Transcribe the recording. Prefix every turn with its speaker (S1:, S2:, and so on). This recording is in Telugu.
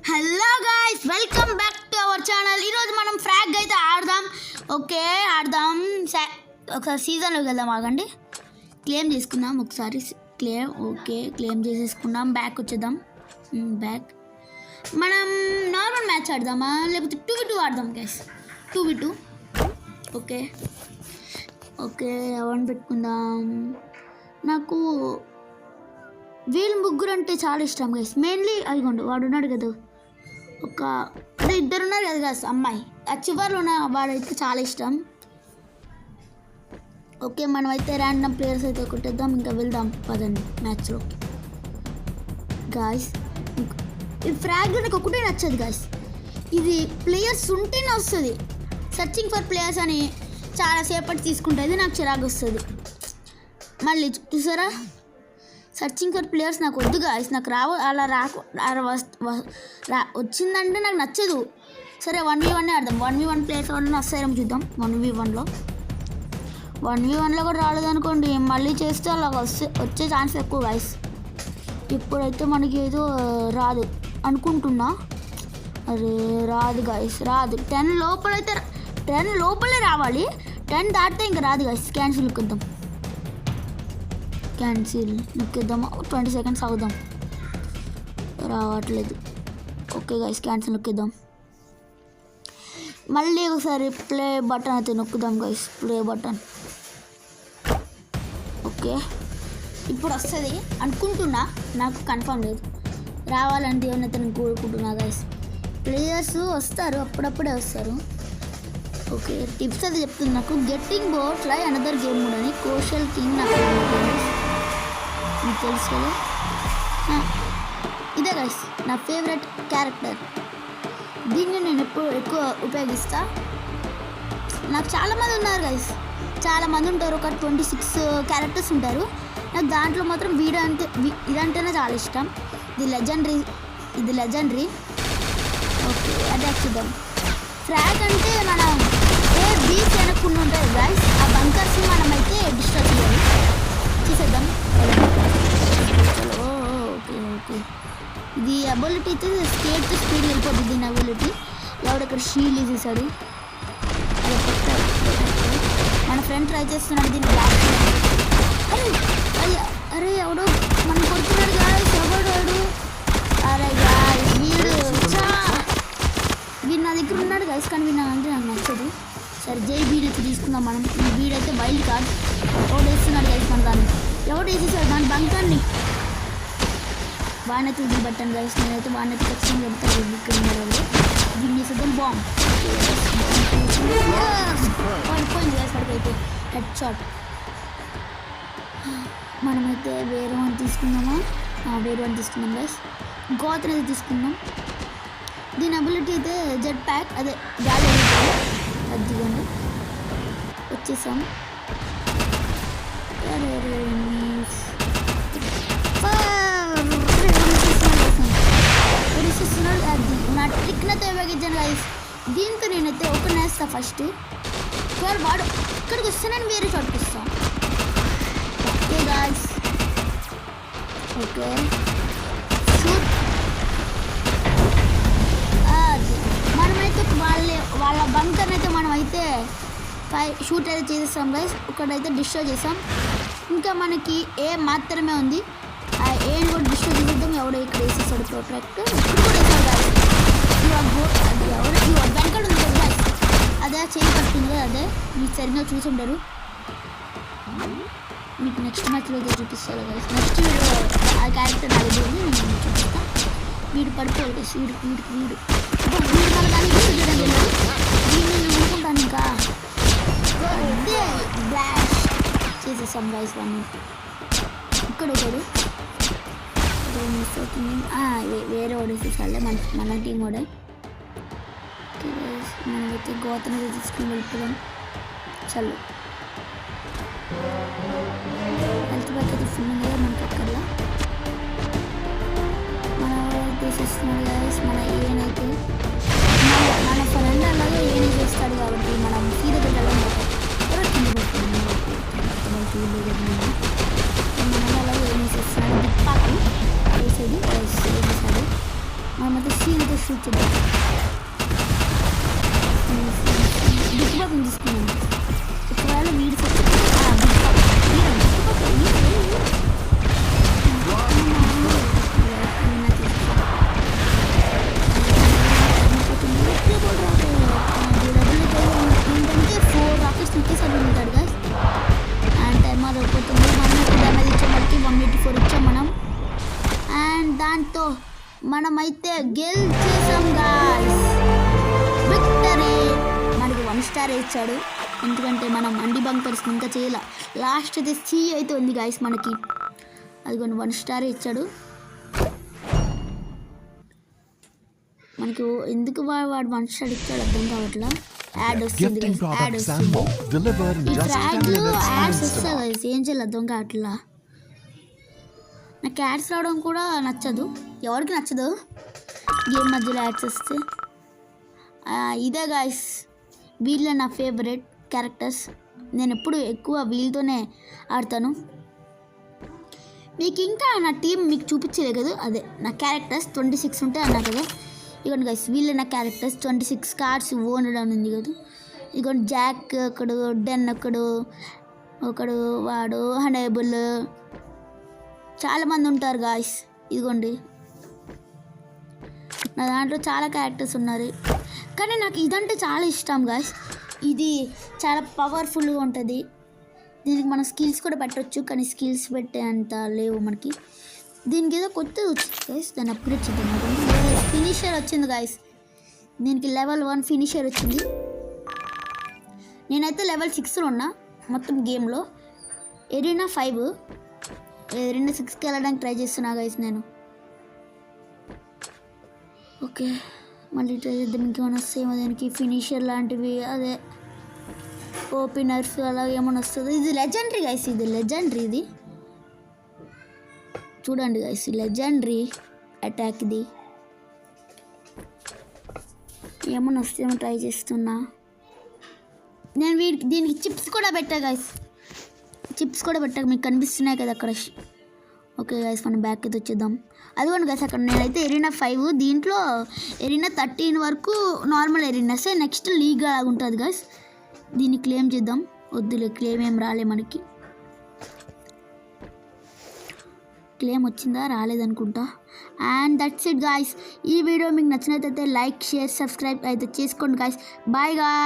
S1: Hello guys, welcome back to our channel. ఈరోజు మనం ఫ్రాగ్ అయితే ఆడదాం. ఓకే ఆడదాం. ఒకసారి సీజన్లోకి వెళ్దాం. ఆగండి, క్లెయిమ్ చేసుకుందాం. ఒకసారి క్లెయిమ్. ఓకే క్లెయిమ్ చేసేసుకుందాం. బ్యాక్ వచ్చేద్దాం. బ్యాక్ మనం నార్మల్ మ్యాచ్ ఆడదామా లేకపోతే 2v2 ఆడదాం గైస్? 2v2. ఓకే ఓకే ఎవరిని పెట్టుకుందాం? నాకు వీళ్ళు ముగ్గురు అంటే చాలా ఇష్టం గైస్. మెయిన్లీ అదిగోండి వాడు ఉన్నాడు కదా, అదే ఇద్దరు ఉన్నారు కదా గైస్, అమ్మాయి ఆ చివరిలో ఉన్న వాడైతే చాలా ఇష్టం. ఓకే మనమైతే ర్యాండమ్ ప్లేయర్స్ అయితే కొట్టేద్దాం. ఇంకా వెళ్దాం పదండి మ్యాచ్లోకి గాయస్. ఈ ఫ్రాగ్ నాకు ఒకటే నచ్చదు గాయస్, ఇది ప్లేయర్స్ ఉంటేనే వస్తుంది. సర్చింగ్ ఫర్ ప్లేయర్స్ అని చాలాసేపటి తీసుకుంటుంది, నాకు చిరాకు వస్తుంది. మళ్ళీ చూసారా, సర్చింగ్ ఫర్ ప్లేయర్స్ నాకు వద్దు గాయస్. నాకు అలా వచ్చిందంటే నాకు నచ్చదు. సరే 1v1 ఆడదాం. 1v1 ప్లేయర్స్ వాళ్ళని వస్తాయేమో చూద్దాం. 1v1లో కూడా రాలేదనుకోండి, మళ్ళీ చేస్తే అలా వచ్చే ఛాన్స్ ఎక్కువ గాయస్. ఇప్పుడైతే మనకి ఏదో రాదు అనుకుంటున్నా. అరే రాదు గాయస్, రాదు. 10 లోపలే రావాలి. 10 దాటితే ఇంకా రాదు గాయస్. క్యాన్సిల్ నొక్కిద్దాం. క్యాన్సిల్ నొక్కిద్దామా? 20 సెకండ్స్ అవుదాం. రావట్లేదు. ఓకే గాయస్ క్యాన్సిల్ నొక్కిద్దాం. మళ్ళీ ఒకసారి ప్లే బటన్ అయితే నొక్కుదాం గాయస్. Play button. ఓకే ఇప్పుడు వస్తుంది అనుకుంటున్నా, నాకు కన్ఫర్మ్ లేదు. రావాలంటే ఏమన్నా నేను కోరుకుంటున్నా గాయస్. ప్లేయర్స్ వస్తారు, అప్పుడప్పుడే వస్తారు. ఓకే టిప్స్ అది చెప్తుంది నాకు. గెట్టింగ్ బోట్ లై అనదర్ గేమ్ మోడ్ అని కోషల్ కింగ్ నాకు మీకు తెలుసు కదా. ఇదే గైస్ నా ఫేవరెట్ క్యారెక్టర్. దీన్ని నేను ఎక్కువ ఉపయోగిస్తా. నాకు చాలామంది ఉన్నారు గైస్, చాలామంది ఉంటారు. ఒక 26 క్యారెక్టర్స్ ఉంటారు. నాకు దాంట్లో మాత్రం ఇదంటేనే చాలా ఇష్టం. ఇది లెజెండరీ. ఓకే అటాక్ చూద్దాం. ఫ్రాగ్ అంటే మనం బీచ్ వెనక్కుండా ఉంటుంది గైస్. ఆ బంకర్స్ని మనమైతే డిస్ట్రాక్ట్ చేయాలి. చూసేద్దాం. ఓకే ఓకే ఇది అబిలిటీ అయితే స్కేట్ స్పీడ్ వెళ్ళిపోతుంది. దీని అబిలిటీ ఎవడక్కడ షీల్డ్ వేసేసాడు. మన ఫ్రెండ్ ట్రై చేస్తున్నాడు దీన్ని. అరే ఎవడో మనం కొడుతున్నాడు గాయస్. ఎవడు? అరే గాయస్ వీడు నా దగ్గర ఉన్నాడు గాయస్, కానీ వీడు అంటే నాకు నచ్చదు. సరే జై బీడైతే తీసుకుందాం మనం. ఈ బీడైతే వైల్డ్ కార్డ్. ఎవడు వేస్తున్నాడు గాయస్ మన దాన్ని. ఎవడు వేసేసాడు దాని బంకాన్ని. బాగానే ఇది బట్టను గైస్. నేనైతే బాగానే ఖచ్చితంగా పెడతాను. ఇక్కడ వాళ్ళు దీన్ని వేసేద్దాం. బాంబ్ పడిపోయింది గైస్. పడిపోయితే head shot. మనమైతే వేరే వన్ తీసుకుందామా? వేరే వన్ తీసుకుందాం గైస్. గోతన్ అయితే తీసుకుందాం. దీని అబిలిటీ అయితే జెట్ ప్యాక్, అదే గాలి అదిగోండి. వచ్చేసాం. అది నా ట్రిక్నైతే ఉపయోగించాను గైస్. దీంతో నేనైతే ఓపెన్ వేస్తా ఫస్ట్. వాడు ఇక్కడికి వస్తే నేను వేరే చోటుకి వస్తాను. Okay guys. Okay shoot. మనమైతే వాళ్ళ బంకర్ని అయితే మనమైతే షూట్ అయితే చేసేస్తాం గైస్. ఒకటైతే డిస్ట్రాయ్ చేసాం. ఇంకా మనకి ఏ మాత్రమే ఉంది. ఆ ఏని కూడా డిస్ట్రాయ్ చేసేద్దాం. ఎవడో ఇక్కడ వేసేసాడు ప్రొటెక్ట్. ఇప్పుడు కూడా వేసాడు గైస్. అది ఎవరు వెనకాల ఉంది కదా గైస్, అదే చేయి పట్టింది కదా. అదే మీకు సరిగ్గా చూసుంటారు. మీకు నెక్స్ట్ మ్యాచ్లో అయితే చూపిస్తారు గైస్. నెక్స్ట్ వీడియో ఆ క్యారెక్టర్ నా దగ్గర ఉంది, నేను చూపిస్తాను. వీడు పడిపోయాడు గైస్. వీడు మన దాన్ని చూడడం లేదు. దీన్ని నేను అనుకుంటాను. ఇంకా అదే బ్లాష్ చేసేసాం గైస్. వాడిని ఇక్కడ ఒకడు మిస్ అవుతుంది. వేరే ఓడేసేసాలే మన టీం కూడా. మనమైతే గోతన తీసుకుని వెళ్ళిపోదాం. చల్లు హెల్త్ బ్యాక్ అయితే ఫుల్ ఉంది కదా మనకి. అక్కర్లా మన తీసేస్తున్నాడు గైస్. మన ఏనైతే మన ఫ్రెండ్ అలాగే ఏని చేస్తాడు కాబట్టి మనం సీదా పెట్టాలని మన అలాగే ఏం చేసేస్తున్నాడు. పాకి వేసేది వేసేసాడు. మనమైతే సీన్తో షూట్ చేద్దాం. బిగ్ తీసుకున్నాం. ఒకవేళ వీడి ఏంటంటే 4 రాకెట్స్ ఒకేసారి ఉంటాడు గాయస్. అండ్ టైమర్ అయిపోతుంది. 180 డ్యామేజ్ ఇచ్చాం, మనకి 184 ఇచ్చాం మనం. అండ్ దాంతో మనమైతే గెలిచేసాం గాయస్. విక్టరీ. మనకి 1 స్టార్ ఇచ్చాడు, ఎందుకంటే మనం అండి బంకర్స్ ఇంకా చేయాల. లాస్ట్ అయితే సి అయితే ఉంది గాయస్ మనకి, అది కొన్ని 1 స్టార్ ఇచ్చాడు మనకి. ఎందుకు వాడు 1 స్టార్ ఇచ్చాడు అర్థం కావట్లా. యాడ్ వస్తుంది, యాడ్ వస్తుంది. ఈ ఫ్రాగ్లో యాడ్స్ వస్తాయి గాయస్, ఏం చేయాలి అర్థం కావట్లా. నాకు యాడ్స్ రావడం కూడా నచ్చదు, ఎవరికి నచ్చదు గేమ్ మధ్యలో యాడ్స్ వస్తే. ఇదే గాయస్, వీళ్ళే నా ఫేవరెట్ క్యారెక్టర్స్. నేను ఎప్పుడు ఎక్కువ వీళ్ళతోనే ఆడతాను. మీకు ఇంకా నా టీం మీకు చూపించలే కదా, అదే నా క్యారెక్టర్స్ 26 ఉంటాయి అన్నా కదా. ఇదిగోండి గైస్, వీళ్ళే నా క్యారెక్టర్స్. 26 కార్డ్స్ ఓనర్ ఉంది కదా. ఇదిగోండి జాక్ ఒకడు, డెన్ ఒకడు వాడు హనేబుల్, చాలామంది ఉంటారు గాయస్. ఇదిగోండి నా దాంట్లో చాలా క్యారెక్టర్స్ ఉన్నారు, కానీ నాకు ఇదంటే చాలా ఇష్టం గాయస్. ఇది చాలా పవర్ఫుల్గా ఉంటుంది. దీనికి మనం స్కిల్స్ కూడా పెట్టవచ్చు, కానీ స్కిల్స్ పెట్టే అంత లేవు మనకి. దీనికి ఏదో కొత్తది వచ్చింది గాయస్, దాన్ని అప్గ్రేడ్ చేద్దాం. ఫినిషర్ వచ్చింది గాయస్, దీనికి లెవెల్ 1 ఫినిషర్ వచ్చింది. నేనైతే లెవెల్ 6లో ఉన్నా మొత్తం గేమ్లో. ఎరీనా 5, ఎరీనా 6కి వెళ్ళడానికి ట్రై చేస్తున్నా గాయస్ నేను. ఓకే, మళ్ళీ ట్రై చేద్దాం. ఇంకేమైనా వస్తాయేమో దానికి, ఫినిషర్ లాంటివి, అదే ఓపెనర్స్ అలా ఏమైనా వస్తుంది. ఇది లెజెండరీ గైస్, ఇది లెజెండరీ. ఇది చూడండి గైస్, లెజెండరీ అటాక్. ఇది ఏమైనా వస్తేమో ట్రై చేస్తున్నా నేను. దీనికి చిప్స్ కూడా పెట్టా గైస్, చిప్స్ కూడా పెట్టాక మీకు కనిపిస్తున్నాయి కదా అక్కడ. ఓకే గైస్, మనం బ్యాక్ అయితే వచ్చేద్దాం. అదిగోండి గైస్, అక్కడ నేనైతే ఎరీనా 5, దీంట్లో ఎరీనా 13 వరకు నార్మల్ ఎరీనాసే. నెక్స్ట్ లీగ్ అలాగ ఉంటుంది గైస్. దీన్ని క్లెయిమ్ చేద్దాం. వద్దులే, క్లెయిమ్ ఏం రాలే మనకి. క్లెయిమ్ వచ్చిందా, రాలేదనుకుంటా. And that's it guys. ఈ వీడియో మీకు నచ్చినట్లయితే లైక్, షేర్, సబ్స్క్రైబ్ అయితే చేసుకోండి గాయస్. Bye guys.